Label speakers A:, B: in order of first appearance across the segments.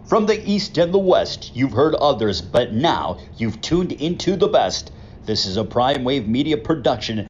A: From the East and the West, you've heard others, but now you've tuned into the best. This is a Prime Wave Media production.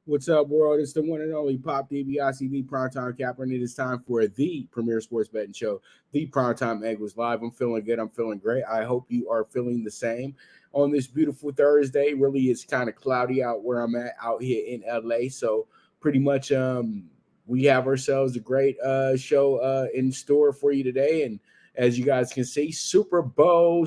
B: What's up, world? It's the one and only Pop DBICB Primetime Capper, and it is time for the premier sports betting show, the PrimeTime Angles Live. I'm feeling good. I'm feeling great. I hope you are feeling the same on this beautiful Thursday. Really, it's kind of cloudy out where I'm at out here in LA, so pretty much we have ourselves a great show in store for you today. And as you guys can see, Super Bowl.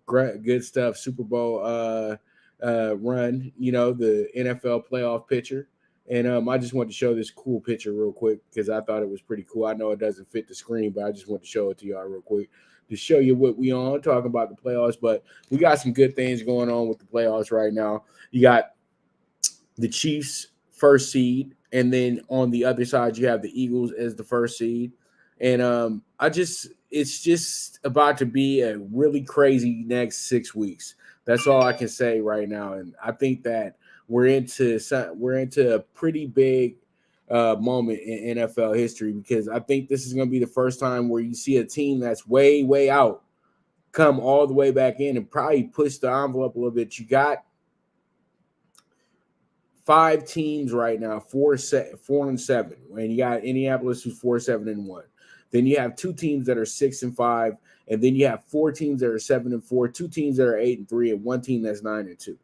B: Great, good stuff. Super Bowl run, the NFL playoff picture. And I just wanted to show this cool picture real quick because I thought it was pretty cool. I know it doesn't fit the screen, but I just want to show it to y'all real quick to show you what we on, talking about the playoffs. But we got some good things going on with the playoffs right now. You got the Chiefs first seed, and then on the other side, you have the Eagles as the first seed. And it's just about to be a really crazy next 6 weeks. That's all I can say right now, and I think that we're into a pretty big moment in NFL history, because I think this is going to be the first time where you see a team that's way out come all the way back in and probably push the envelope a little bit. You got 5 teams right now, 4-7, and you got Indianapolis who's 4-7-1. Then you have 2 teams that are 6-5. And then you have 4 teams that are 7-4, 2 teams that are 8-3, and 1 team that's 9-2.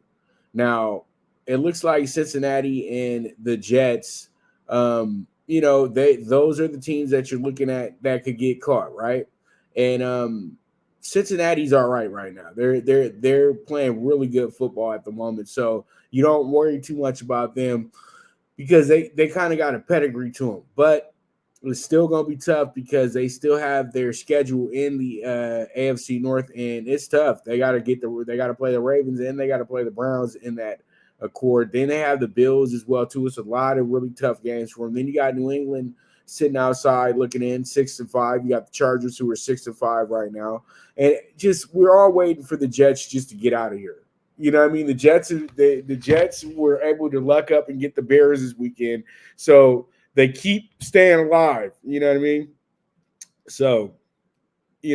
B: Now, it looks like Cincinnati and the Jets, those are the teams that you're looking at that could get caught, right? And Cincinnati's all right now. They're playing really good football at the moment, so you don't worry too much about them because they kind of got a pedigree to them, but it's still going to be tough because they still have their schedule in the AFC North, and it's tough. They got to play the Ravens, and they got to play the Browns in that accord. Then they have the Bills as well too. It's a lot of really tough games for them. Then you got New England sitting outside looking in 6-5. You got the Chargers who are 6-5 right now, and just we're all waiting for the Jets just to get out of here. You know what I mean? The Jets were able to luck up and get the Bears this weekend, so they keep staying alive. You know what I mean? So, you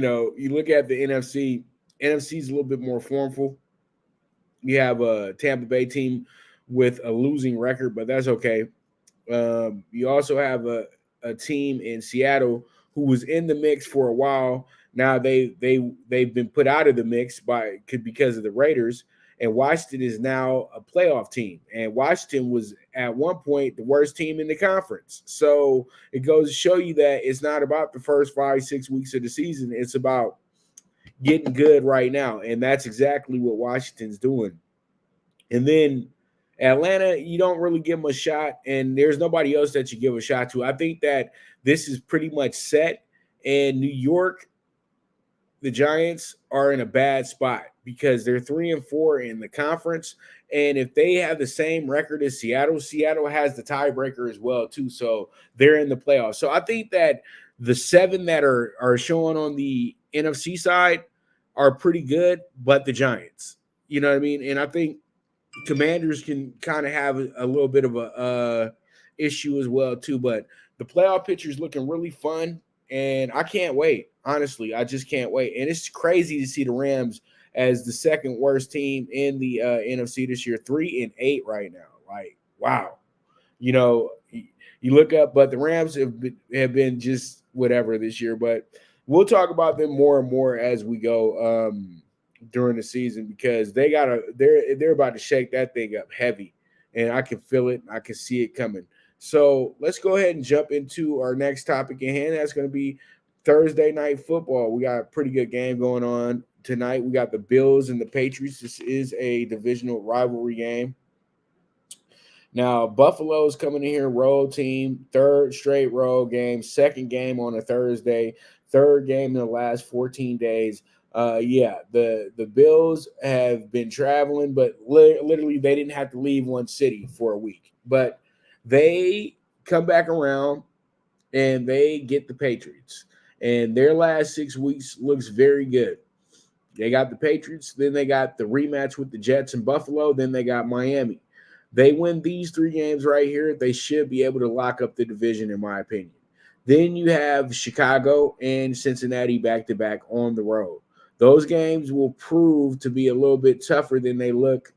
B: look at the NFC. NFC is a little bit more formful. You have a Tampa Bay team with a losing record, but that's okay. You also have a team in Seattle who was in the mix for a while. Now they've been put out of the mix because of the Raiders. And Washington is now a playoff team. And Washington was at one point the worst team in the conference. So it goes to show you that it's not about the first 5-6 weeks of the season. It's about getting good right now. And that's exactly what Washington's doing. And then Atlanta, you don't really give them a shot. And there's nobody else that you give a shot to. I think that this is pretty much set. And New York, the Giants are in a bad spot because they're 3-4 in the conference. And if they have the same record as Seattle, Seattle has the tiebreaker as well too. So they're in the playoffs. So I think that the 7 that are showing on the NFC side are pretty good, but the Giants, you know what I mean? And I think Commanders can kind of have a little bit of a issue as well too. But the playoff picture is looking really fun. And I can't wait. Honestly, I just can't wait. And it's crazy to see the Rams as the second worst team in the NFC this year, 3-8 right now. Like, wow. You look up, but the Rams have been just whatever this year. But we'll talk about them more and more as we go during the season, because they're about to shake that thing up heavy, and I can feel it. I can see it coming. So let's go ahead and jump into our next topic at hand. That's going to be Thursday night football. We got a pretty good game going on. tonight we got the Bills and the Patriots. This is a divisional rivalry game. Now, Buffalo's coming in here, road team, third straight road game, second game on a Thursday, third game in the last 14 days. The Bills have been traveling, but literally they didn't have to leave one city for a week. But they come back around and they get the Patriots. And their last 6 weeks looks very good. They got the Patriots, then they got the rematch with the Jets in Buffalo, then they got Miami. They win these 3 games right here, they should be able to lock up the division, in my opinion. Then you have Chicago and Cincinnati back-to-back on the road. Those games will prove to be a little bit tougher than they look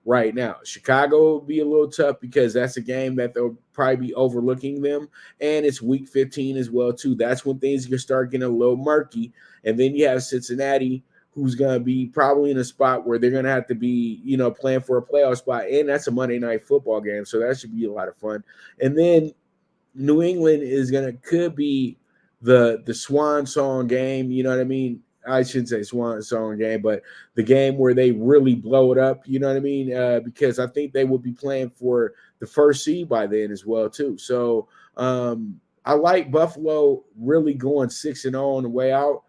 B: right now. Chicago will be a little tough because that's a game that they'll probably be overlooking them, and it's week 15 as well, too. That's when things can start getting a little murky. And then you have Cincinnati, who's going to be probably in a spot where they're going to have to be, playing for a playoff spot. And that's a Monday night football game. So that should be a lot of fun. And then New England could be the swan song game. You know what I mean? I shouldn't say swan song game, but the game where they really blow it up. You know what I mean? Because I think they will be playing for the first seed by then as well, too. So I like Buffalo really going 6-0 on the way out.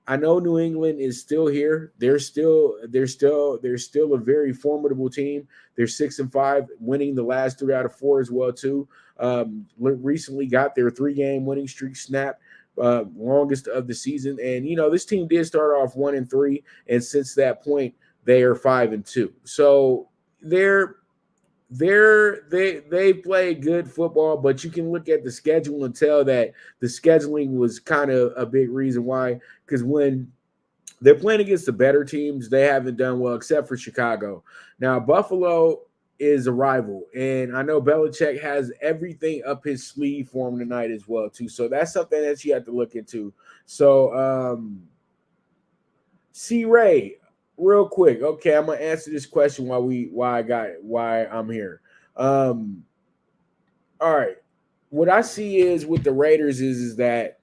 B: I know New England is still here. They're still a very formidable team. They're 6-5, winning the last 3 out of 4 as well too. Recently got their 3-game winning streak snapped, longest of the season. And this team did start off 1-3, and since that point they are 5-2. So they play good football, but you can look at the schedule and tell that the scheduling was kind of a big reason why. Because when they're playing against the better teams, they haven't done well, except for Chicago. Now, Buffalo is a rival, and I know Belichick has everything up his sleeve for him tonight as well, too. So that's something that you have to look into. So, C-Ray, real quick. Okay, I'm gonna answer this question why I'm here. All right. What I see is with the Raiders is that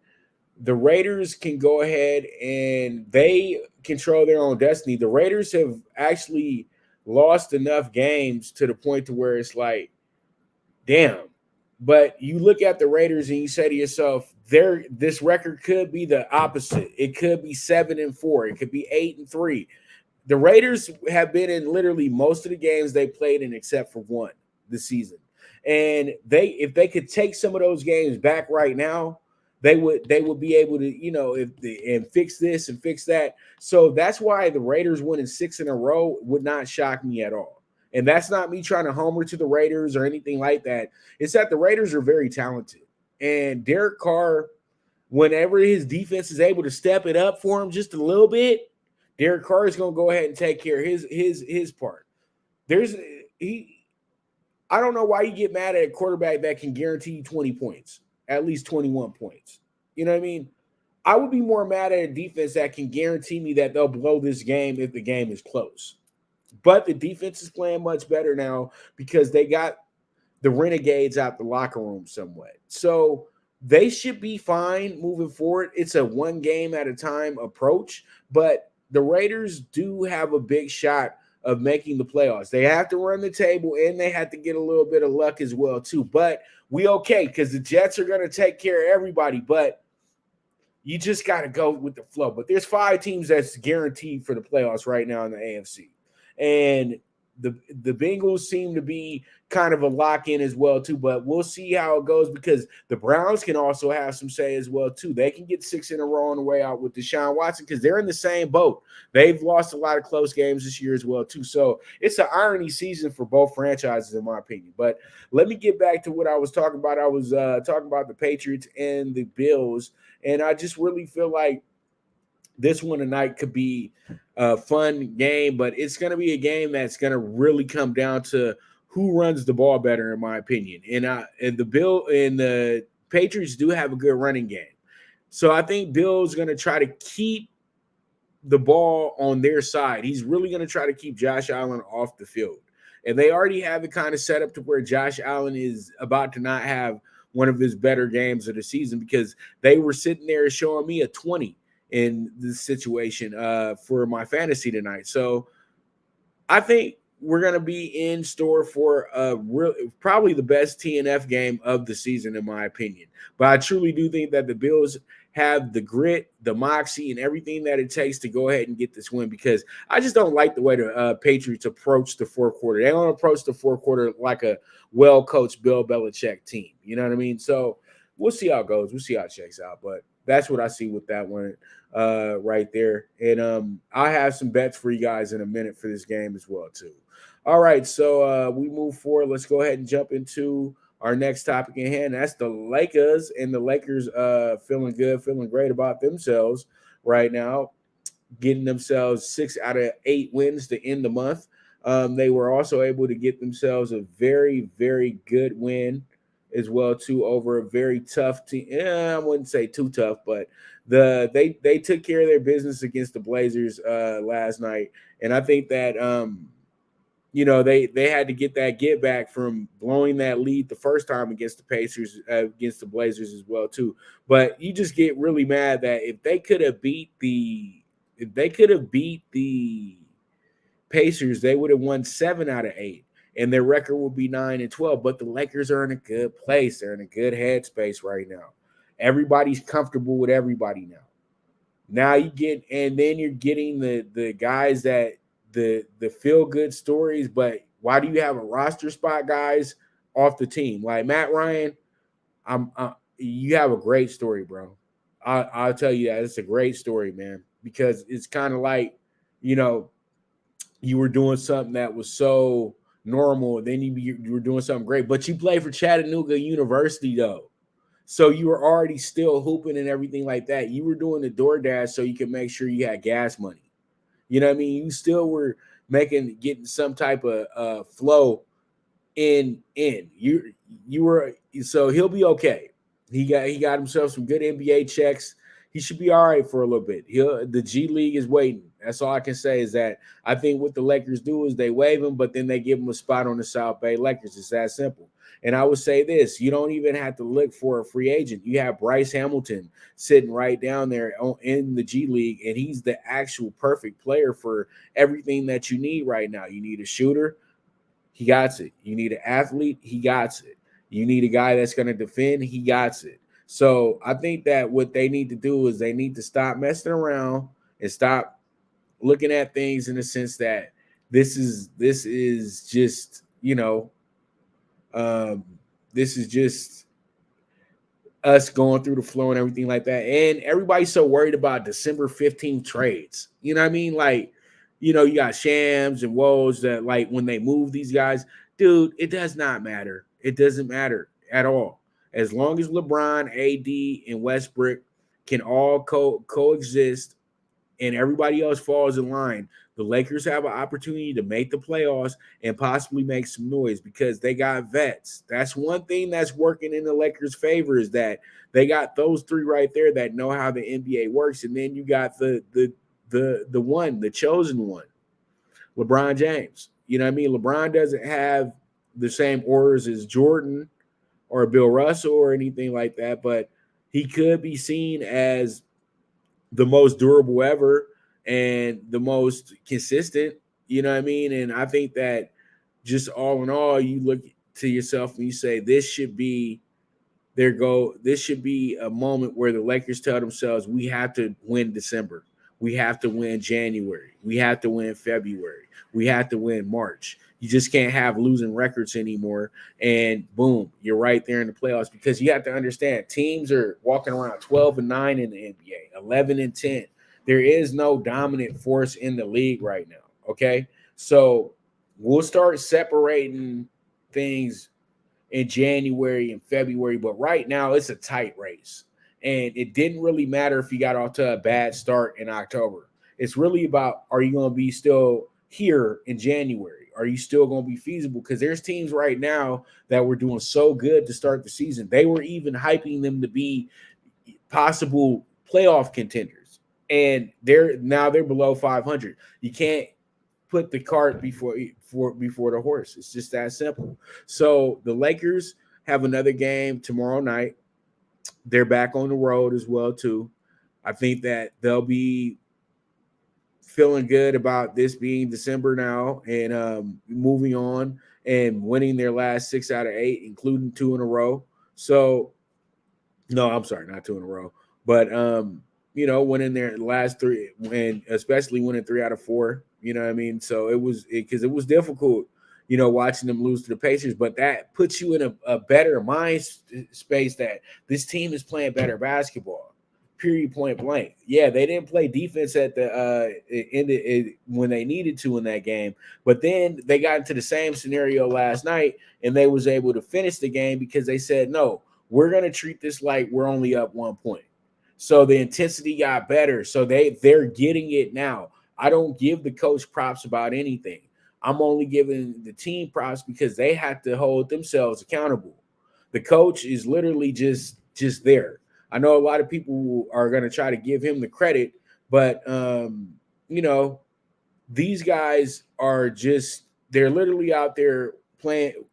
B: the Raiders can go ahead and they control their own destiny. The Raiders have actually lost enough games to the point to where it's like, damn. But you look at the Raiders and you say to yourself, this record could be the opposite. It could be 7-4. It could be 8-3. The Raiders have been in literally most of the games they played in except for one this season. And if they could take some of those games back right now, they would be able to, and fix this and fix that. So that's why the Raiders winning 6 in a row would not shock me at all. And that's not me trying to homer to the Raiders or anything like that. It's that the Raiders are very talented. And Derek Carr, whenever his defense is able to step it up for him just a little bit, Derek Carr is going to go ahead and take care of his part. I don't know why you get mad at a quarterback that can guarantee you 20 points, at least 21 points. You know what I mean? I would be more mad at a defense that can guarantee me that they'll blow this game if the game is close. But the defense is playing much better now because they got the Renegades out the locker room somewhat. So they should be fine moving forward. It's a one game at a time approach, but the Raiders do have a big shot of making the playoffs. They have to run the table and they have to get a little bit of luck as well too. But we okay because the Jets are going to take care of everybody, but you just got to go with the flow. But there's 5 teams that's guaranteed for the playoffs right now in the AFC. And the Bengals seem to be kind of a lock-in as well, too. But we'll see how it goes because the Browns can also have some say as well, too. They can get 6 in a row on the way out with Deshaun Watson because they're in the same boat. They've lost a lot of close games this year as well, too. So it's an irony season for both franchises, in my opinion. But let me get back to what I was talking about. I was talking about the Patriots and the Bills, and I just really feel like this one tonight could be a fun game, but it's going to be a game that's going to really come down to who runs the ball better, in my opinion. And the Patriots do have a good running game. So I think Bill's going to try to keep the ball on their side. He's really going to try to keep Josh Allen off the field. And they already have it kind of set up to where Josh Allen is about to not have one of his better games of the season because they were sitting there showing me a 20. in this situation for my fantasy tonight. So I think we're going to be in store for probably the best TNF game of the season, in my opinion. But I truly do think that the Bills have the grit, the moxie, and everything that it takes to go ahead and get this win, because I just don't like the way the Patriots approach the fourth quarter. They don't approach the fourth quarter like a well-coached Bill Belichick team. You know what I mean? So we'll see how it goes. We'll see how it checks out. But that's what I see with that one right there. And I have some bets for you guys in a minute for this game as well, too. All right, so we move forward. Let's go ahead and jump into our next topic in hand. That's the Lakers, and the Lakers feeling good, feeling great about themselves right now, getting themselves 6 out of 8 wins to end the month. They were also able to get themselves a very, very good win as well, too, over a very tough team. I wouldn't say too tough, but they took care of their business against the Blazers last night, and I think that they had to get that get back from blowing that lead the first time against the Pacers, against the Blazers as well too. But you just get really mad that if they could have beat the Pacers, they would have won 7 out of 8, and their record would be 9-12. But the Lakers are in a good place; they're in a good headspace right now. Everybody's comfortable with everybody now. Now then you're getting the guys that the feel good stories, but why do you have a roster spot guys off the team like Matt Ryan? You have a great story, bro. I'll tell you that it's a great story, man, because it's kind of like you were doing something that was so normal, and then you were doing something great, but you played for Chattanooga University though. So you were already still hooping and everything like that. You were doing the DoorDash so you could make sure you had gas money. You know what I mean? You still were getting some type of flow in. You were, so he'll be okay. He got himself some good NBA checks. He should be all right for a little bit. The G League is waiting. That's all I can say is that I think what the Lakers do is they waive him, but then they give him a spot on the South Bay Lakers. It's that simple. And I would say this, you don't even have to look for a free agent. You have Bryce Hamilton sitting right down there in the G League, and he's the actual perfect player for everything that you need right now. You need a shooter, he got it. You need an athlete, he got it. You need a guy that's going to defend, he got it. So I think that what they need to do is they need to stop messing around and stop looking at things in the sense that this is just, this is just us going through the flow and everything like that. And everybody's so worried about December 15th trades. You know what I mean? Like, you got Shams and Woes that, like, when they move these guys, dude, it does not matter. It doesn't matter at all. As long as LeBron, AD, and Westbrook can all coexist and everybody else falls in line, the Lakers have an opportunity to make the playoffs and possibly make some noise because they got vets. That's one thing that's working in the Lakers' favor, is that they got those 3 right there that know how the NBA works. And then you got the chosen one, LeBron James. You know what I mean? LeBron doesn't have the same orders as Jordan or Bill Russell or anything like that, but he could be seen as the most durable ever and the most consistent, you know what I mean? And I think that just all in all, you look to yourself and you say, this should be their goal. This should be a moment where the Lakers tell themselves, we have to win December. We have to win January. We have to win February. We have to win March. You just can't have losing records anymore. And boom, you're right there in the playoffs, because you have to understand teams are walking around 12-9 in the NBA, 11-10. There is no dominant force in the league right now. Okay. So we'll start separating things in January and February, but right now it's a tight race. And it didn't really matter if you got off to a bad start in October. It's really about, are you going to be still here in January? Are you still going to be feasible? Because there's teams right now that were doing so good to start the season. They were even hyping them to be possible playoff contenders. And they're below 500. You can't put the cart before the horse. It's just that simple. So the Lakers have another game tomorrow night. They're back on the road as well too. I think that they'll be feeling good about this being December now and moving on and winning their last 6 out of 8, including 2 in a row. So, no, I'm sorry, not 2 in a row, but winning their last 3 and especially winning 3 out of 4. You know what I mean? So it was because it was difficult, watching them lose to the Pacers, but that puts you in a better mind space that this team is playing better basketball. Period, point blank. Yeah, they didn't play defense at the end when they needed to in that game, but then they got into the same scenario last night, and they was able to finish the game because they said, no, we're going to treat this like we're only up 1 point. So the intensity got better. So they're getting it now. I don't give the coach props about anything. I'm only giving the team props because they have to hold themselves accountable. The coach is literally just there. I know a lot of people are going to try to give him the credit, but these guys are they're literally out there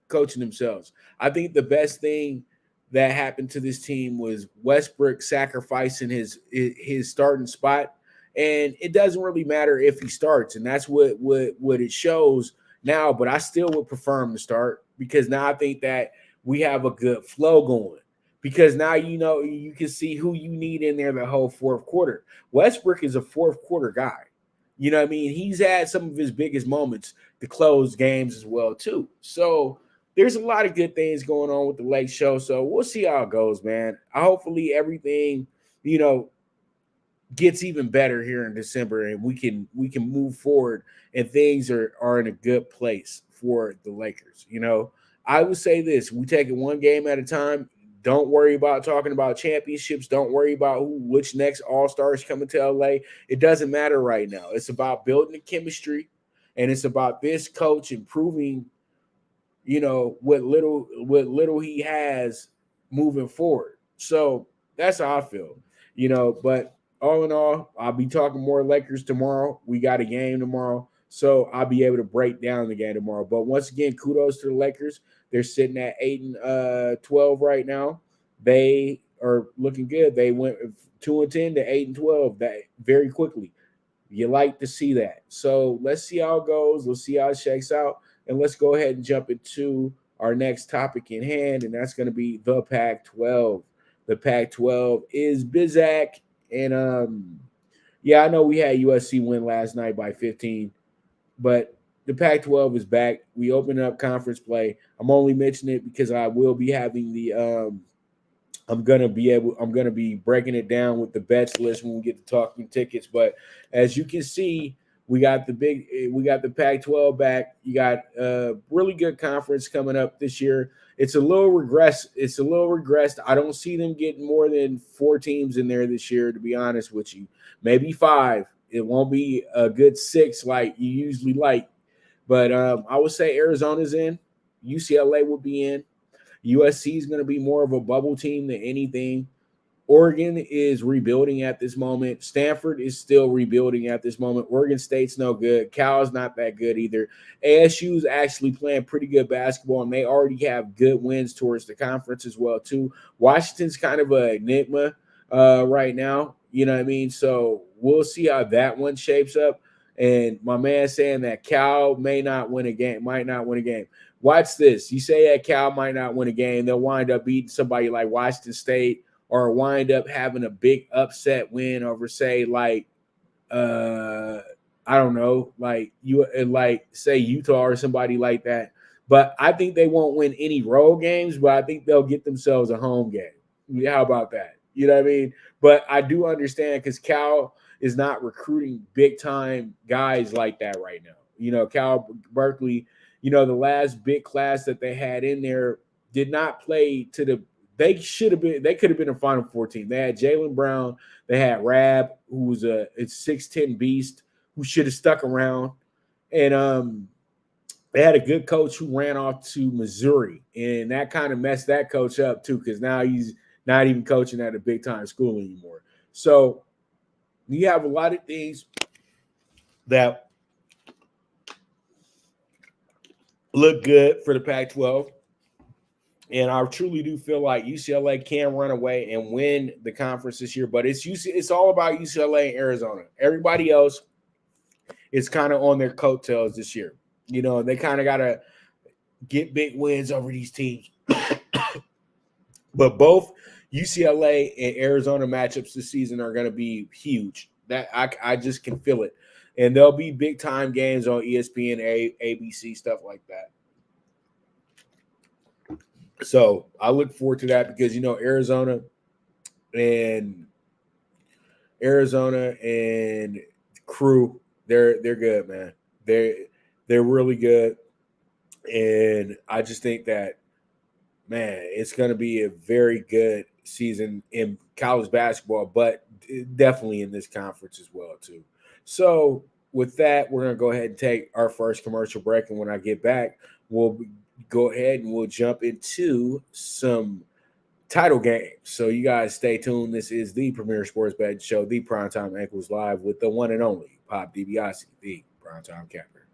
B: coaching themselves. I think the best thing that happened to this team was Westbrook sacrificing his starting spot. And it doesn't really matter if he starts, and that's what it shows now, but I still would prefer him to start because now I think that we have a good flow going. Because now you can see who you need in there the whole fourth quarter. Westbrook is a fourth quarter guy. You know what I mean? He's had some of his biggest moments to close games as well, too. So there's a lot of good things going on with the Lake Show. So we'll see how it goes, man. Hopefully everything, gets even better here in December and we can move forward and things are in a good place for the Lakers. I would say this, we take it one game at a time. Don't worry about talking about championships. Don't worry about which next All-Star is coming to LA. It doesn't matter right now. It's about building the chemistry, and it's about this coach improving, what little he has moving forward. So that's how I feel, but all in all, I'll be talking more Lakers tomorrow. We got a game tomorrow, so I'll be able to break down the game tomorrow. But once again, kudos to the Lakers. They're sitting at 8-12 right now. They are looking good. They went 2-10 to 8-12 that very quickly. You like to see that. So let's see how it goes. Let's see how it shakes out. And let's go ahead and jump into our next topic in hand, and that's going to be the Pac-12. The Pac-12 is Bizak. And I know we had USC win last night by 15, but the Pac-12 is back. We opened up conference play. I'm only mentioning it because I will be having the I'm gonna be breaking it down with the bets list when we get to Talkin Tickets. But as you can see, we got the Pac-12 back. You got a really good conference coming up this year. It's a little regressed. I don't see them getting more than 4 teams in there this year, to be honest with you. Maybe 5. It won't be a good 6 like you usually like. But I would say Arizona's in. UCLA will be in. USC is going to be more of a bubble team than anything. Oregon is rebuilding at this moment. Stanford is still rebuilding at this moment. Oregon State's no good. Cal's not that good either. ASU is actually playing pretty good basketball, and they already have good wins towards the conference as well, too. Washington's kind of an enigma right now. You know what I mean? So we'll see how that one shapes up. And my man saying that Cal might not win a game. Watch this. You say that Cal might not win a game, they'll wind up beating somebody like Washington State or wind up having a big upset win over, say, like I don't know, say Utah or somebody like that. But I think they won't win any road games, but I think they'll get themselves a home game. How about that? You know what I mean? But I do understand because Cal is not recruiting big time guys like that right now. Cal Berkeley, the last big class that they had in there did not play to the. They could have been a Final Four team. They had Jaylen Brown. They had Rab, who was a 6'10" beast who should have stuck around. And they had a good coach who ran off to Missouri. And that kind of messed that coach up too, because now he's not even coaching at a big time school anymore. So you have a lot of things that look good for the Pac-12. And I truly do feel like UCLA can run away and win the conference this year. But it's all about UCLA and Arizona. Everybody else is kind of on their coattails this year. You know, they kind of got to get big wins over these teams. But both UCLA and Arizona matchups this season are going to be huge. That I just can feel it. And there'll be big time games on ESPN, ABC, stuff like that. So I look forward to that because, you know, Arizona and crew, they're good, man. They're really good. And I just think that, man, it's going to be a very good season in college basketball, but definitely in this conference as well, too. So with that, we're going to go ahead and take our first commercial break. And when I get back, we'll go ahead and we'll jump into some title games. So you guys stay tuned. This is the premier sports betting show, the PrimeTime Angles, live with the one and only Pop DiBiase, the PrimeTime Capper.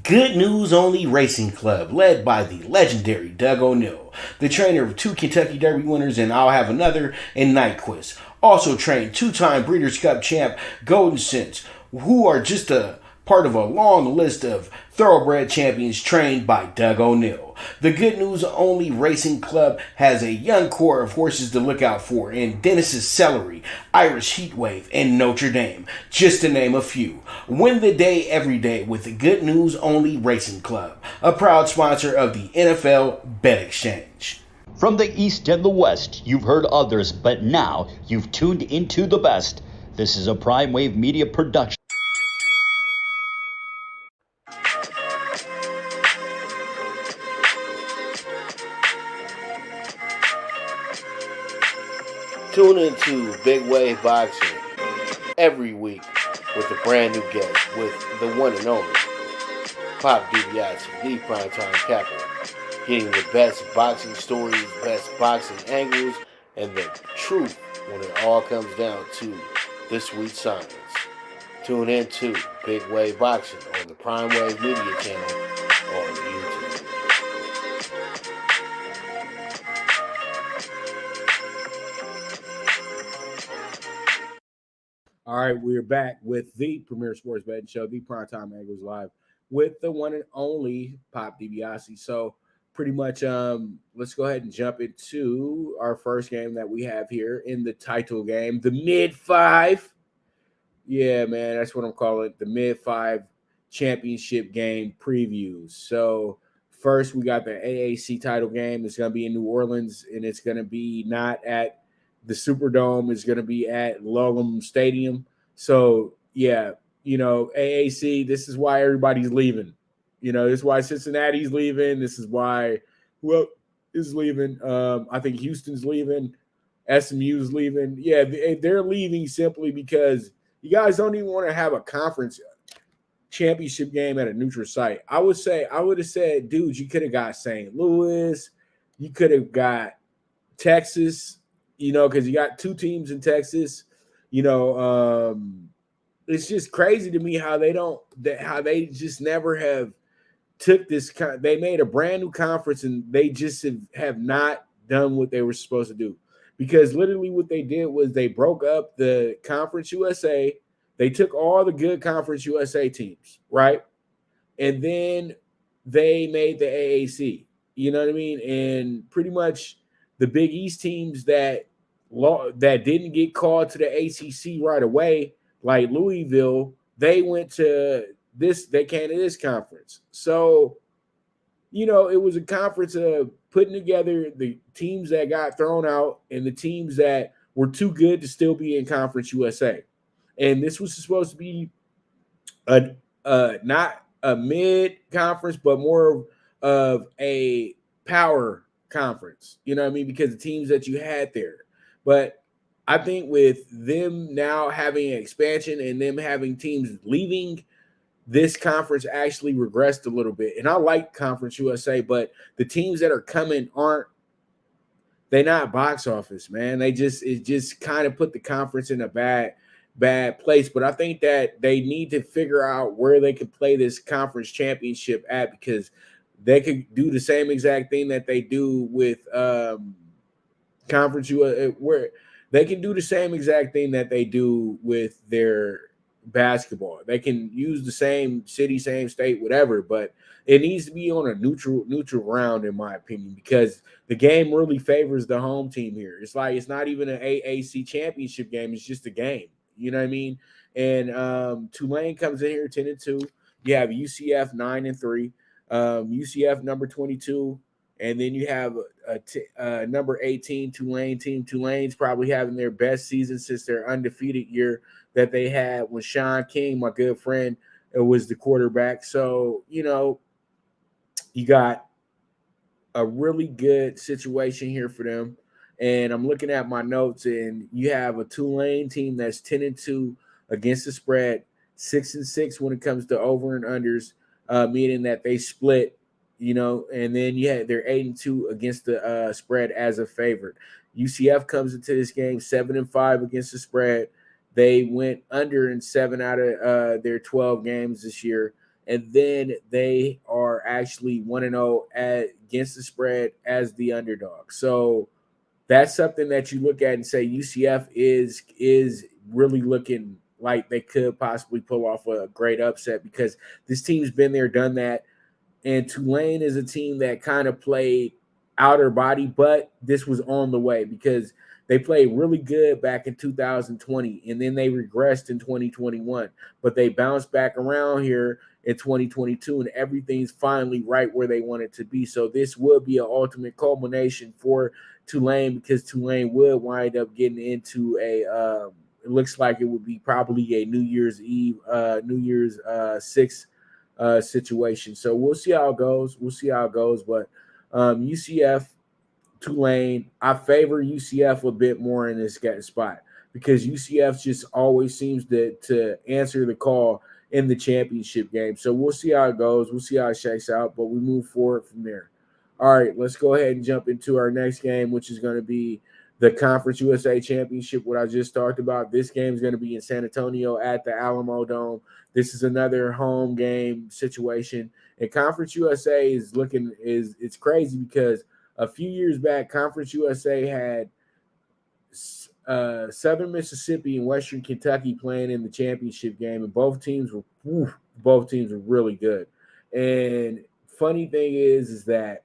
C: Good News Only Racing Club, led by the legendary Doug O'Neill, the trainer of 2 Kentucky Derby winners and I'll Have Another and Nyquist. Also trained 2-time Breeders' Cup champ Golden Sense, who are just a part of a long list of thoroughbred champions trained by Doug O'Neill. The Good News Only Racing Club has a young core of horses to look out for in Dennis's Celery, Irish Heatwave, and Notre Dame, just to name a few. Win the day every day with the Good News Only Racing Club, a proud sponsor of the NFL Bet Exchange.
A: From the East and the West, you've heard others, but now you've tuned into the best. This is a Prime Wave Media production.
C: Tune into Big Wave Boxing every week with a brand new guest with the one and only Pop DiBiase, the PrimeTime Capper, getting the best boxing stories, best boxing angles, and the truth when it all comes down to the sweet science. Tune in to Big Wave Boxing on the Prime Wave Media channel on YouTube.
B: All right, we're back with the premier sports betting show, the PrimeTime Angles, live with the one and only Pop DiBiase. So pretty much let's go ahead and jump into our first game that we have here in the title game, the mid-5. Yeah, man, that's what I'm calling it, the mid-5 championship game previews. So first we got the AAC title game. It's going to be in New Orleans, and it's going to be not at the Superdome. Is going to be at Logum Stadium. So, yeah, you know, AAC, this is why everybody's leaving. You know, this is why Cincinnati's leaving. This is why who is leaving. I think Houston's leaving. SMU's leaving. Yeah, they're leaving simply because you guys don't even want to have a conference championship game at a neutral site. I would have said, dude, you could have got St. Louis. You could have got Texas. You know, because you got 2 teams in Texas. You know, it's just crazy to me how they just never have took this. They made a brand new conference and they just have not done what they were supposed to do. Because literally what they did was they broke up the Conference USA. They took all the good Conference USA teams, right? And then they made the AAC. You know what I mean? And pretty much the Big East teams that didn't get called to the ACC right away, like Louisville, they went to this. They came to this conference. So, you know, it was a conference of putting together the teams that got thrown out and the teams that were too good to still be in Conference USA. And this was supposed to be not a mid-conference, but more of a power conference. You know what I mean? Because the teams that you had there. But I think with them now having an expansion and them having teams leaving, this conference actually regressed a little bit. And I like Conference USA, but the teams that are coming they're not box office, man. It just kind of put the conference in a bad place. But I think that they need to figure out where they can play this conference championship at, because they could do the same exact thing that they do with Conference U, where they can do the same exact thing that they do with their basketball. They can use the same city, same state, whatever, but it needs to be on a neutral ground, in my opinion, because the game really favors the home team here. It's like it's not even an AAC championship game; it's just a game. You know what I mean? And Tulane comes in here 10-2. You have UCF 9-3, UCF number 22. And then you have a number 18 Tulane team. Tulane's probably having their best season since their undefeated year that they had when Sean King, my good friend, was the quarterback. So, you got a really good situation here for them. And I'm looking at my notes, and you have a Tulane team that's 10-2 against the spread, 6-6 when it comes to over and unders, meaning that they split. And then they're 8-2 against the spread as a favorite. UCF comes into this game 7-5 against the spread. They went under in 7 out of their 12 games this year, and then they are actually 1-0 against the spread as the underdog. So that's something that you look at and say UCF is really looking like they could possibly pull off a great upset, because this team's been there, done that. And Tulane is a team that kind of played outer body, but this was on the way because they played really good back in 2020, and then they regressed in 2021. But they bounced back around here in 2022, and everything's finally right where they want it to be. So this would be an ultimate culmination for Tulane, because Tulane would wind up getting into it looks like it would be probably a New Year's Eve, New Year's 6 situation. So we'll see how it goes. But UCF, Tulane, I favor UCF a bit more in this spot, because UCF just always seems to answer the call in the championship game. So we'll see how it goes. We'll see how it shakes out, but we move forward from there. All right, let's go ahead and jump into our next game, which is going to be the Conference USA Championship, what I just talked about. This game is going to be in San Antonio at the Alamo Dome. This is another home game situation. And Conference USA it's crazy, because a few years back, Conference USA had Southern Mississippi and Western Kentucky playing in the championship game, and both teams were really good. And funny thing is that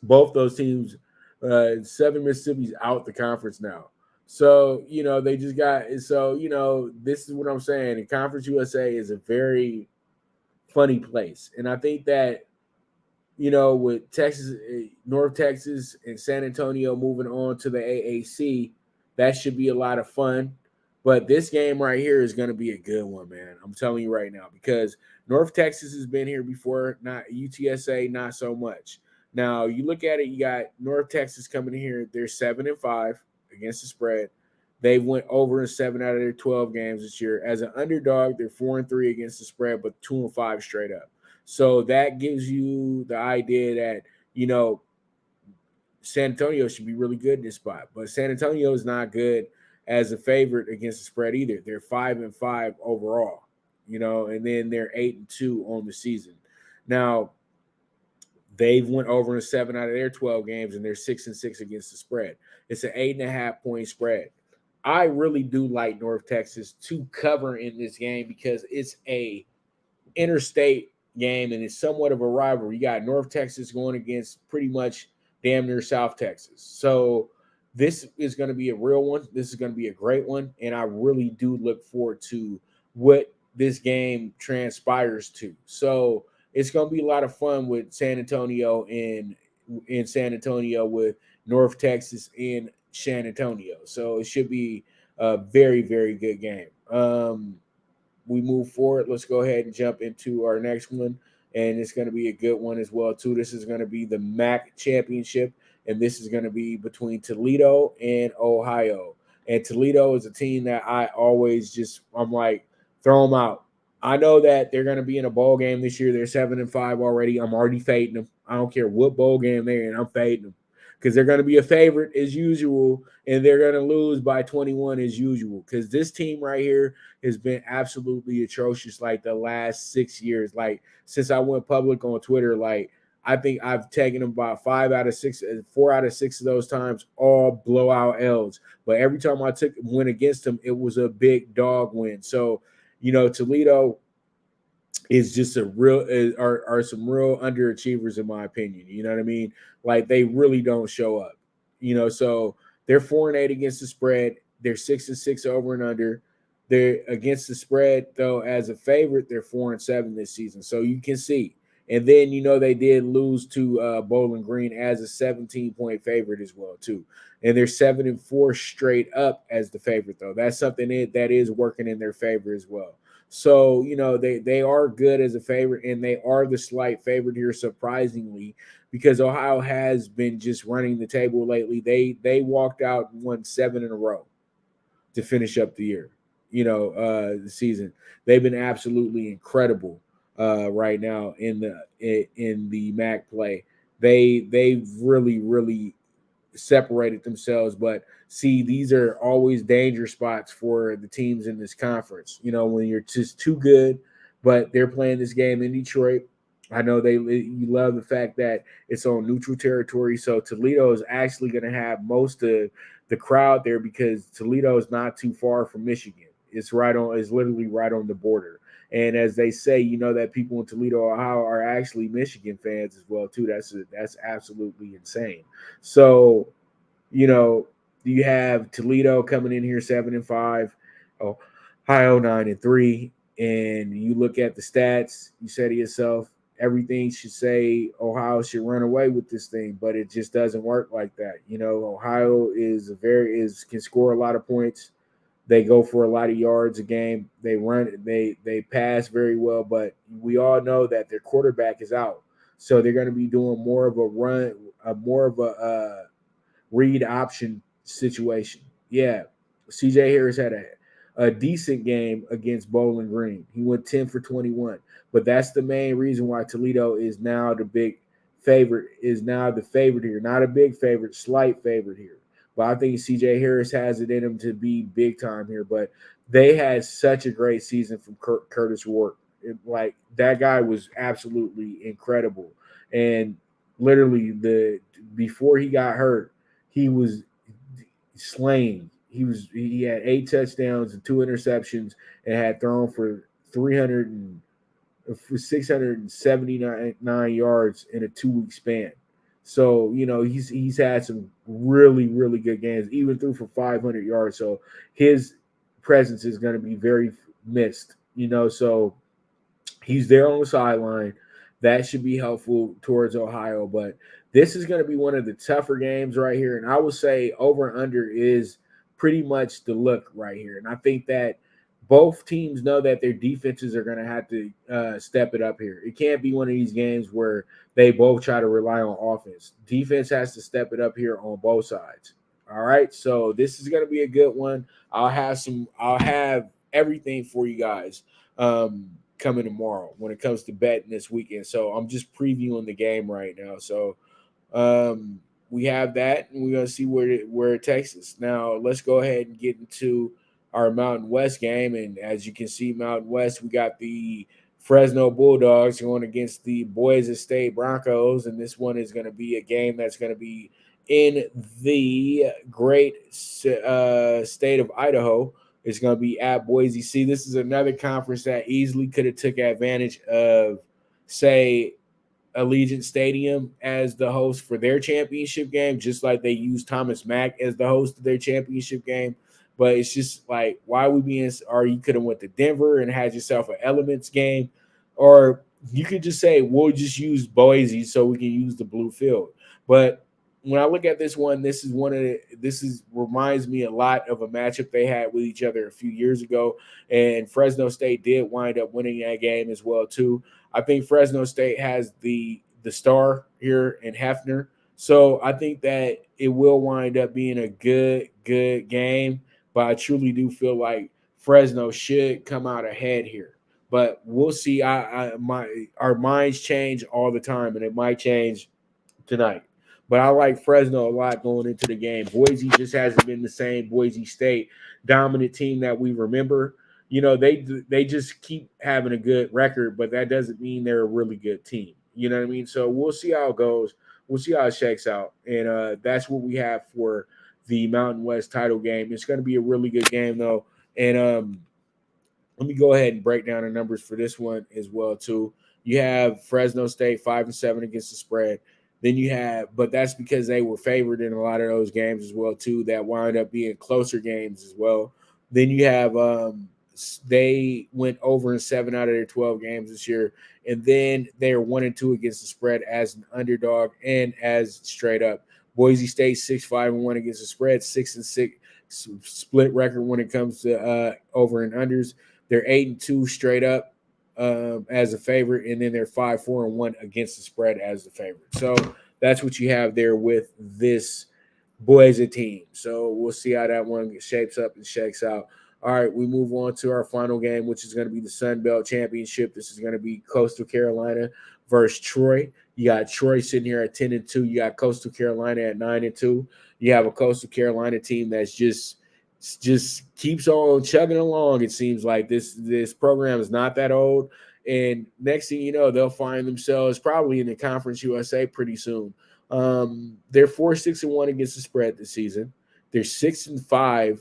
B: both those teams, Southern Mississippi's out the conference now. So, they just got – so, this is what I'm saying. And Conference USA is a very funny place. And I think that, with Texas, North Texas and San Antonio moving on to the AAC, that should be a lot of fun. But this game right here is going to be a good one, man. I'm telling you right now, because North Texas has been here before, not UTSA, not so much. Now, you look at it, you got North Texas coming in here. They're 7-5 against the spread. They went over in 7 out of their 12 games this year. As an underdog, they're 4-3 against the spread, but 2-5 straight up. So that gives you the idea that, San Antonio should be really good in this spot. But San Antonio is not good as a favorite against the spread either. They're 5-5 overall, and then they're 8-2 on the season. Now, they've went over in 7 out of their 12 games, and they're 6-6 against the spread. It's an 8.5-point spread. I really do like North Texas to cover in this game, because it's a interstate game and it's somewhat of a rivalry. You got North Texas going against pretty much damn near South Texas. So this is going to be a real one. This is going to be a great one, and I really do look forward to what this game transpires to. So it's going to be a lot of fun with San Antonio in San Antonio, with North Texas in San Antonio. So it should be a very, very good game. We move forward. Let's go ahead and jump into our next one, and it's going to be a good one as well, too. This is going to be the MAC championship, and this is going to be between Toledo and Ohio. And Toledo is a team that I always I'm like, throw them out. I know that they're going to be in a bowl game this year. They're 7-5 already. I'm already fading them. I don't care what bowl game they're in. I'm fading them, because they're going to be a favorite as usual, and they're going to lose by 21 as usual, because this team right here has been absolutely atrocious like the last 6 years. Like, since I went public on Twitter, like, I think I've taken them about 4 out of 6 of those times, all blowout L's. But every time I went against them, it was a big dog win. So, Toledo is just are some real underachievers in my opinion. You know what I mean? Like they really don't show up. So they're 4-8 against the spread. They're 6-6 over and under. They're against the spread though as a favorite. They're 4-7 this season. So you can see. And then they did lose to Bowling Green as a 17-point favorite as well too. And they're 7-4 straight up as the favorite though. That's something that is working in their favor as well. So, they are good as a favorite, and they are the slight favorite here, surprisingly, because Ohio has been just running the table lately. They walked out and won 7 in a row to finish up the year, the season. They've been absolutely incredible right now in the MAC play. They've really, really separated themselves, but see, these are always danger spots for the teams in this conference. When you're just too good, but they're playing this game in Detroit. I know you love the fact that it's on neutral territory, so Toledo is actually going to have most of the crowd there because Toledo is not too far from Michigan. It's literally right on the border. And as they say, that people in Toledo, Ohio, are actually Michigan fans as well too. That's absolutely insane. So, you have Toledo coming in here 7-5, Ohio 9-3, and you look at the stats. You say to yourself, everything should say Ohio should run away with this thing, but it just doesn't work like that. Ohio can score a lot of points. They go for a lot of yards a game. They they pass very well, but we all know that their quarterback is out. So they're going to be doing more of a read option situation. Yeah, CJ Harris had a decent game against Bowling Green. He went 10 for 21, but that's the main reason why Toledo is now the favorite here. Not a big favorite, slight favorite here. But I think CJ Harris has it in him to be big time here. But they had such a great season from Curtis Ward. Like that guy was absolutely incredible. And literally before he got hurt, he was slaying. He had 8 touchdowns and 2 interceptions and had thrown for 679 yards in a 2-week span. So, he's had some really, really good games, even threw for 500 yards. So his presence is going to be very missed, so he's there on the sideline. That should be helpful towards Ohio, but this is going to be one of the tougher games right here. And I would say over and under is pretty much the look right here. And I think that both teams know that their defenses are going to have to step it up here. It can't be one of these games where they both try to rely on offense. Defense has to step it up here on both sides. All right, so this is going to be a good one. I'll have everything for you guys coming tomorrow when it comes to betting this weekend. So I'm just previewing the game right now. So we have that, and we're going to see where it takes us. Now let's go ahead and get into our Mountain West game. And as you can see, Mountain West, we got the Fresno Bulldogs going against the Boise State Broncos. And this one is going to be a game that's going to be in the great state of Idaho. It's going to be at Boise. See, this is another conference that easily could have took advantage of, say, Allegiant Stadium as the host for their championship game, just like they used Thomas Mack as the host of their championship game. But it's just like, why would or you could have went to Denver and had yourself an Elements game, or you could just say, we'll just use Boise so we can use the blue field. But when I look at this one, this reminds me a lot of a matchup they had with each other a few years ago, and Fresno State did wind up winning that game as well too. I think Fresno State has the star here in Hefner, so I think that it will wind up being a good game. But I truly do feel like Fresno should come out ahead here. But we'll see. Our minds change all the time, and it might change tonight. But I like Fresno a lot going into the game. Boise just hasn't been the same Boise State dominant team that we remember. They just keep having a good record, but that doesn't mean they're a really good team. You know what I mean? So we'll see how it goes. We'll see how it shakes out. And that's what we have for the Mountain West title game. It's going to be a really good game, though. And let me go ahead and break down the numbers for this one as well, too. You have Fresno State 5-7 against the spread. Then you have, but that's because they were favored in a lot of those games as well, too, that wind up being closer games as well. Then you have they went over in 7 out of their 12 games this year. And then they are 1-2 against the spread as an underdog and as straight up. Boise State 6-5-1 against the spread, 6-6 split record when it comes to over and unders. They're 8-2 straight up as a favorite, and then they're 5-4-1 against the spread as the favorite. So that's what you have there with this Boise team. So we'll see how that one shapes up and shakes out. All right, we move on to our final game, which is going to be the Sun Belt Championship. This is going to be Coastal Carolina versus Troy. You got Troy sitting here at 10-2. You got Coastal Carolina at 9-2. You have a Coastal Carolina team that's just keeps on chugging along. It seems like this program is not that old. And next thing you know, they'll find themselves probably in the Conference USA pretty soon. They're 4-6-1 against the spread this season. They're 6-5.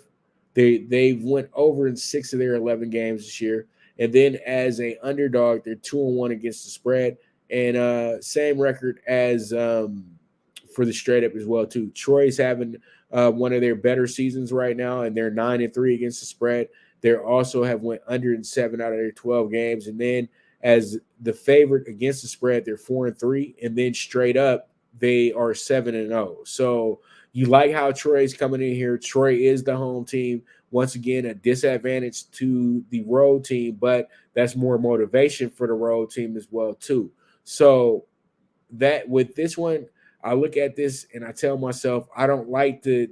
B: They went over in 6 of their 11 games this year. And then as a underdog, they're 2-1 against the spread. And same record as for the straight up as well, too. Troy's having one of their better seasons right now, and they're 9-3 against the spread. They also have went under in 7 out of their 12 games. And then as the favorite against the spread, they're 4-3. And then straight up, they are 7-0. So you like how Troy's coming in here. Troy is the home team. Once again, a disadvantage to the road team, but that's more motivation for the road team as well, too. So that with this one, I look at this and I tell myself I don't like to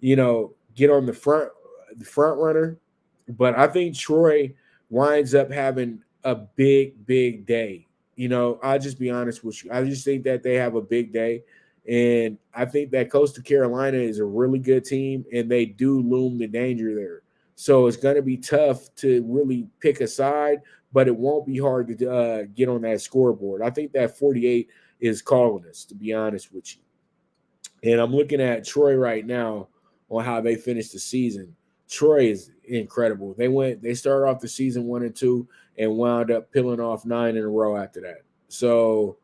B: get on the front runner, but I think Troy winds up having a big day. I'll just be honest with you. I just think that they have a big day. And I think that Coastal Carolina is a really good team, and they do loom the danger there. So it's going to be tough to really pick a side, but it won't be hard to get on that scoreboard. I think that 48 is calling us, to be honest with you. And I'm looking at Troy right now on how they finished the season. Troy is incredible. They started off the season 1-2 and wound up peeling off 9 in a row after that. So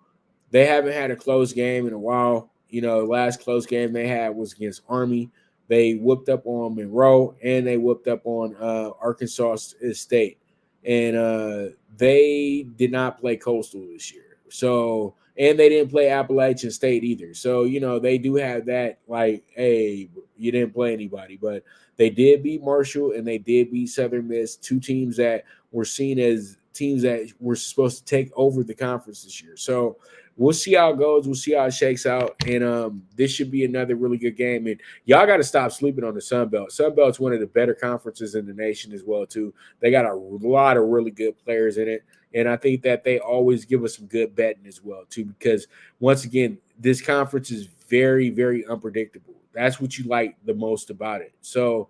B: they haven't had a close game in a while. The last close game they had was against Army. They whooped up on Monroe, and they whooped up on Arkansas State. And they did not play Coastal this year. So, and they didn't play Appalachian State either. So, they do have that, like, hey, you didn't play anybody. But they did beat Marshall, and they did beat Southern Miss, 2 teams that were seen as teams that were supposed to take over the conference this year. So we'll see how it goes. We'll see how it shakes out. And this should be another really good game. And y'all got to stop sleeping on the Sun Belt. Sun Belt's one of the better conferences in the nation as well, too. They got a lot of really good players in it. And I think that they always give us some good betting as well, too, because, once again, this conference is very, very unpredictable. That's what you like the most about it. So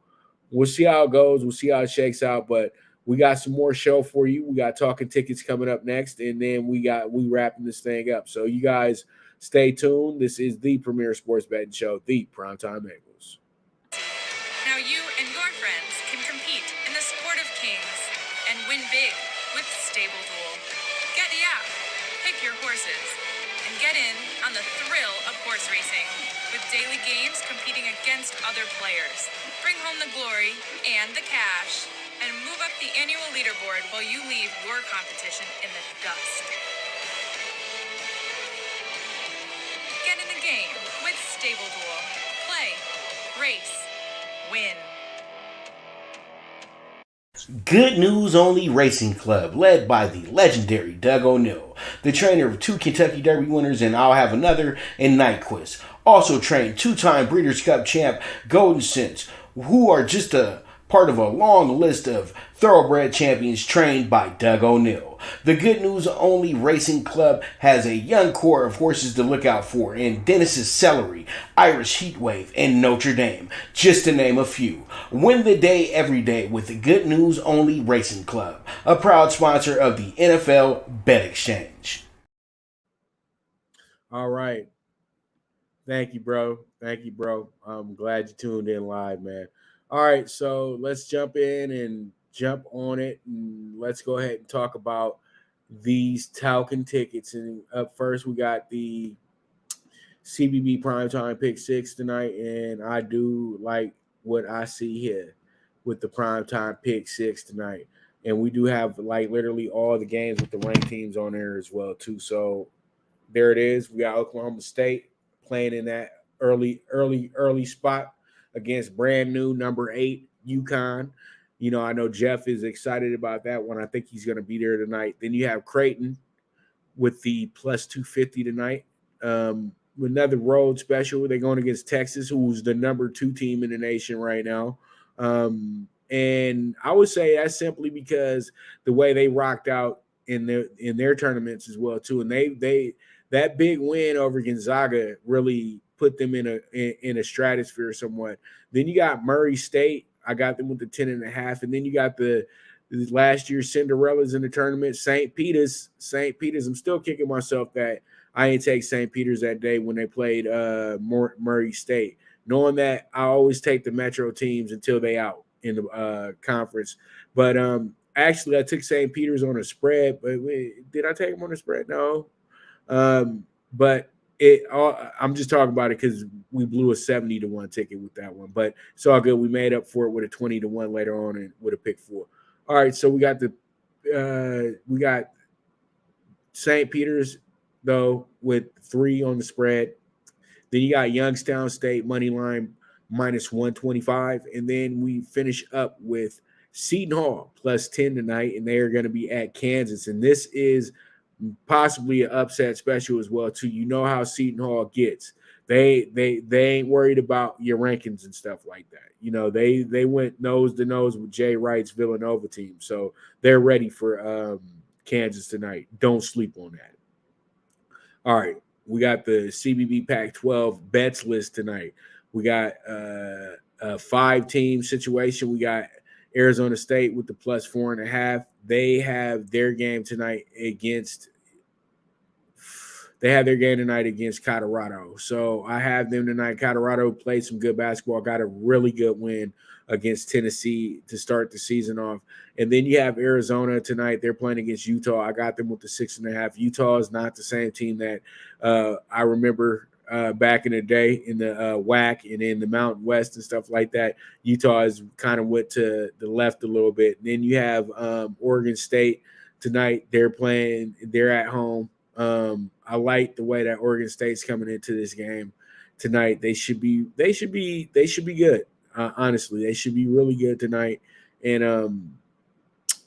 B: we'll see how it goes. We'll see how it shakes out. But we got some more show for you. We got Talkin Tickets coming up next, and then we wrapping this thing up. So you guys stay tuned. This is the premier sports betting show, the PrimeTime Angles.
D: Now you and your friends can compete in the sport of kings and win big with Stable Duel. Get the app, pick your horses, and get in on the thrill of horse racing with daily games competing against other players. Bring home the glory and the cash, and move up the annual leaderboard while you leave your competition in the dust. Get in the game with Stable Duel. Play, race, win.
C: Good News Only Racing Club, led by the legendary Doug O'Neill, the trainer of 2 Kentucky Derby winners, and I'll have another in Nyquist. Also trained 2-time Breeders' Cup champ Golden Sense, who are just a part of a long list of thoroughbred champions trained by Doug O'Neill. The Good News Only Racing Club has a young core of horses to look out for in Dennis's Celery, Irish Heatwave, and Notre Dame, just to name a few. Win the day every day with the Good News Only Racing Club, a proud sponsor of the NFL Bet Exchange.
B: All right. Thank you, bro. Thank you, bro. I'm glad you tuned in live, man. All right, so let's jump in and jump on it, and let's go ahead and talk about these Talkin tickets. And up first, we got the CBB PrimeTime PK6 tonight, and I do like what I see here with the PrimeTime PK6 tonight. And we do have like literally all the games with the ranked teams on there as well too. So there it is. We got Oklahoma State playing in that early spot against brand new number 8 UConn. You know, I know Jeff is excited about that one. I think he's going to be there tonight. Then you have Creighton with the plus 250 tonight. Another road special. They're going against Texas, who's the number 2 team in the nation right now. And I would say that's simply because the way they rocked out in their tournaments as well too. And they that big win over Gonzaga really put them in a stratosphere somewhat. Then you got Murray State. I got them with the 10.5, and then you got the last year's Cinderellas in the tournament, St. Peter's. I'm still kicking myself that I ain't take St. Peter's that day when they played Murray State, knowing that I always take the Metro teams until they out in the conference. But actually, I took St. Peter's on a spread. But did I take them on a spread? No. But I'm just talking about it because we blew a 70-1 ticket with that one. But it's all good. We made up for it with a 20-1 later on and with a pick 4. All right, so we got St. Peter's though with 3 on the spread. Then you got Youngstown State money line minus 125, and then we finish up with Seton Hall plus 10 tonight, and they are going to be at Kansas. And this is possibly an upset special as well too. You know how Seton Hall gets. They ain't worried about your rankings and stuff like that. You know, they went nose to nose with Jay Wright's Villanova team, so they're ready for Kansas tonight. Don't sleep on that. All right, we got the CBB Pac-12 bets list tonight. We got a 5-team situation. We got Arizona State with the plus 4.5. They have their game tonight against Colorado. So I have them tonight. Colorado played some good basketball, got a really good win against Tennessee to start the season off. And then you have Arizona tonight. They're playing against Utah. I got them with the 6.5. Utah is not the same team that I remember back in the day in the WAC and in the Mountain West and stuff like that. Utah has kind of went to the left a little bit. And then you have Oregon State tonight. They're at home. I like the way that Oregon State's coming into this game tonight. They should be good. Honestly, they should be really good tonight. And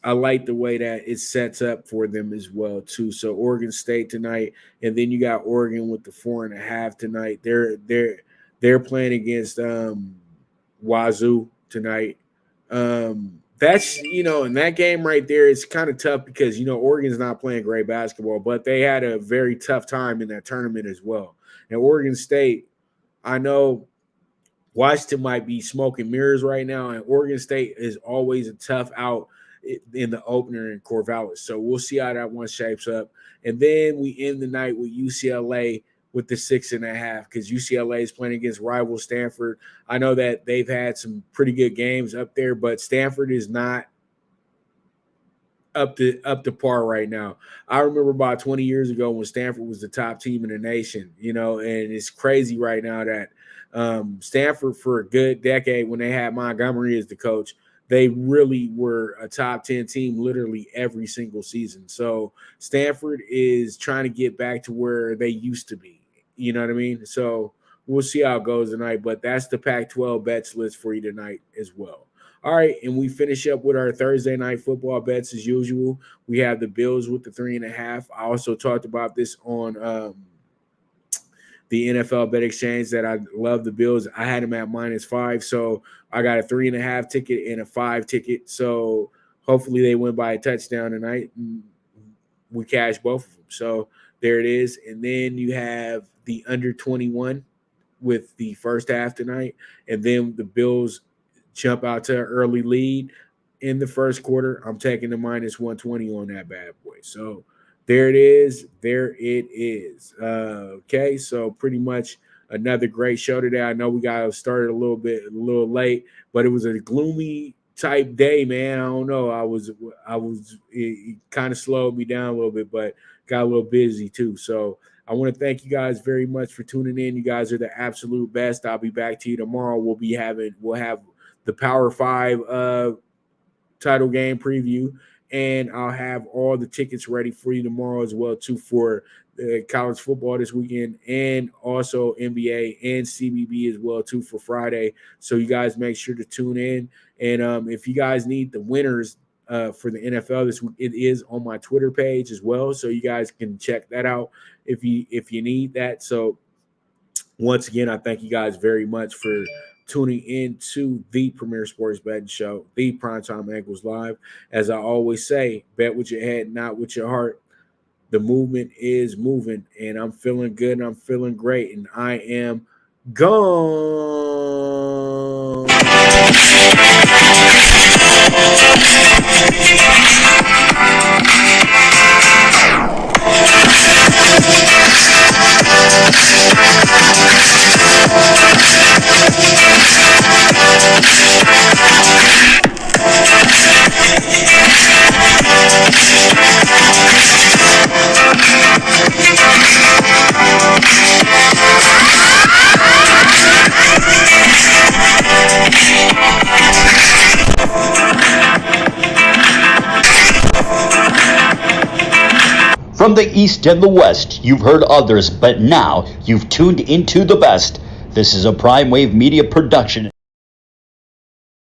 B: I like the way that it sets up for them as well too. So Oregon State tonight, and then you got Oregon with the 4.5 tonight. They're playing against Wazoo tonight. That's, in that game right there, it's kind of tough because, Oregon's not playing great basketball, but they had a very tough time in that tournament as well. And Oregon State, I know Washington might be smoking mirrors right now, and Oregon State is always a tough out in the opener in Corvallis. So we'll see how that one shapes up. And then we end the night with UCLA with the 6.5 because UCLA is playing against rival Stanford. I know that they've had some pretty good games up there, but Stanford is not up to par right now. I remember about 20 years ago when Stanford was the top team in the nation, and it's crazy right now that Stanford for a good decade when they had Montgomery as the coach, they really were a top 10 team literally every single season. So Stanford is trying to get back to where they used to be. You know what I mean? So we'll see how it goes tonight, but that's the Pac-12 bets list for you tonight as well. All right, and we finish up with our Thursday night football bets as usual. We have the Bills with the 3.5. I also talked about this on the NFL Bet Exchange that I love the Bills. I had them at -5, so I got a 3.5 ticket and a 5 ticket. So hopefully they win by a touchdown tonight, and we cash both of them. So there it is. And then you have the under 21 with the first half tonight, and then the Bills jump out to an early lead in the first quarter. I'm taking the -120 on that bad boy. So There it is. There it is. Okay, so pretty much another great show today. I know we got started a little late, but it was a gloomy type day, man. I don't know. It kind of slowed me down a little bit, but got a little busy too. So I want to thank you guys very much for tuning in. You guys are the absolute best. I'll be back to you tomorrow. We'll have the Power 5 title game preview, and I'll have all the tickets ready for you tomorrow as well too for college football this weekend, and also NBA and CBB as well too for Friday. So you guys make sure to tune in. And if you guys need the winners for the NFL this week, it is on my Twitter page as well, so you guys can check that out if you need that. So once again, I thank you guys very much for tuning in to the Premier Sports Betting Show, the PrimeTime Angles Live. As I always say, bet with your head, not with your heart. The movement is moving, and I'm feeling good, and I'm feeling great, and I am gone.
A: From the East and the West, you've heard others, but now you've tuned into the best. This is a Prime Wave Media production.